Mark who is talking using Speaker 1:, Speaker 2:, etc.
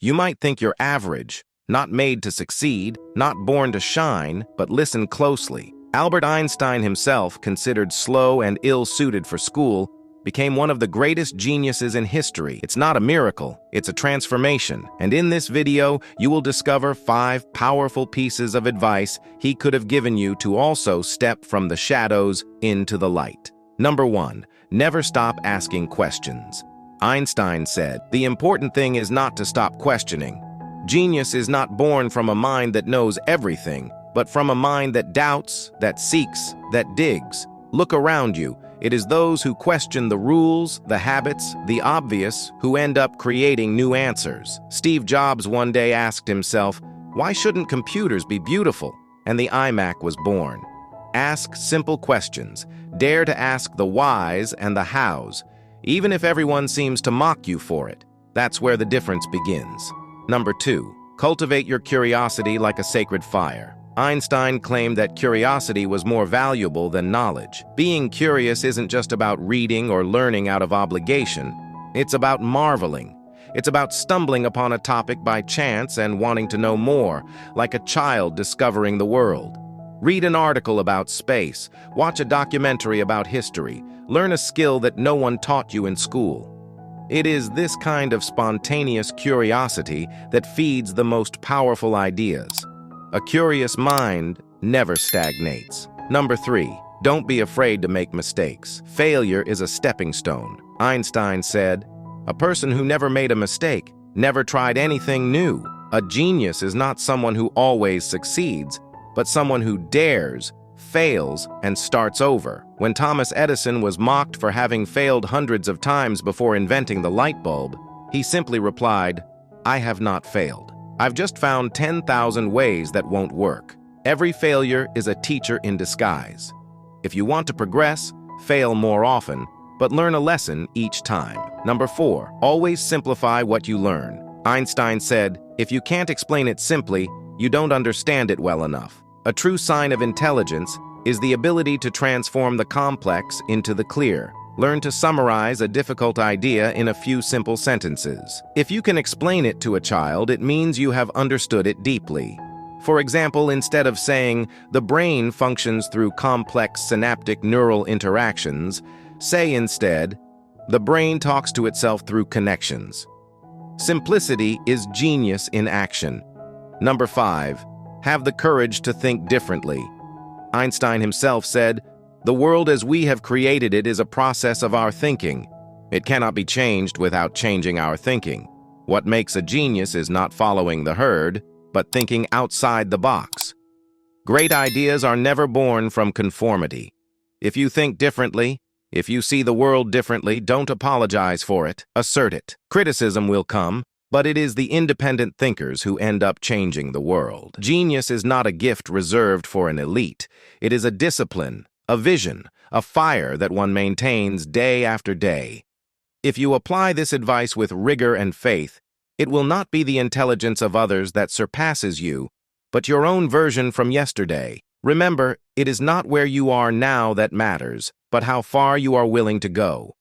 Speaker 1: You might think you're average, not made to succeed, not born to shine, but listen closely. Albert Einstein himself, considered slow and ill-suited for school, became one of the greatest geniuses in history. It's not a miracle, it's a transformation. And in this video, you will discover 5 powerful pieces of advice he could have given you to also step from the shadows into the light. Number 1, never stop asking questions. Einstein said, "The important thing is not to stop questioning. Genius is not born from a mind that knows everything, but from a mind that doubts, that seeks, that digs. Look around you. It is those who question the rules, the habits, the obvious, who end up creating new answers." Steve Jobs one day asked himself, "Why shouldn't computers be beautiful?" And the iMac was born. Ask simple questions. Dare to ask the whys and the hows, even if everyone seems to mock you for it. That's where the difference begins. Number 2, cultivate your curiosity like a sacred fire. Einstein claimed that curiosity was more valuable than knowledge. Being curious isn't just about reading or learning out of obligation. It's about marveling. It's about stumbling upon a topic by chance and wanting to know more, like a child discovering the world. Read an article about space, watch a documentary about history, learn a skill that no one taught you in school. It is this kind of spontaneous curiosity that feeds the most powerful ideas. A curious mind never stagnates. Number 3, don't be afraid to make mistakes. Failure is a stepping stone. Einstein said, "A person who never made a mistake never tried anything new." A genius is not someone who always succeeds, but someone who dares, fails, and starts over. When Thomas Edison was mocked for having failed hundreds of times before inventing the light bulb, he simply replied, "I have not failed. I've just found 10,000 ways that won't work." Every failure is a teacher in disguise. If you want to progress, fail more often, but learn a lesson each time. Number 4, always simplify what you learn. Einstein said, "If you can't explain it simply, you don't understand it well enough." A true sign of intelligence is the ability to transform the complex into the clear. Learn to summarize a difficult idea in a few simple sentences. If you can explain it to a child, it means you have understood it deeply. For example, instead of saying, "The brain functions through complex synaptic neural interactions," say instead, "The brain talks to itself through connections." Simplicity is genius in action. Number 5, have the courage to think differently. Einstein himself said, "The world as we have created it is a process of our thinking. It cannot be changed without changing our thinking. What makes a genius is not following the herd, but thinking outside the box." Great ideas are never born from conformity. If you think differently, if you see the world differently, don't apologize for it. Assert it. Criticism will come, but it is the independent thinkers who end up changing the world. Genius is not a gift reserved for an elite. It is a discipline, a vision, a fire that one maintains day after day. If you apply this advice with rigor and faith, it will not be the intelligence of others that surpasses you, but your own version from yesterday. Remember, it is not where you are now that matters, but how far you are willing to go.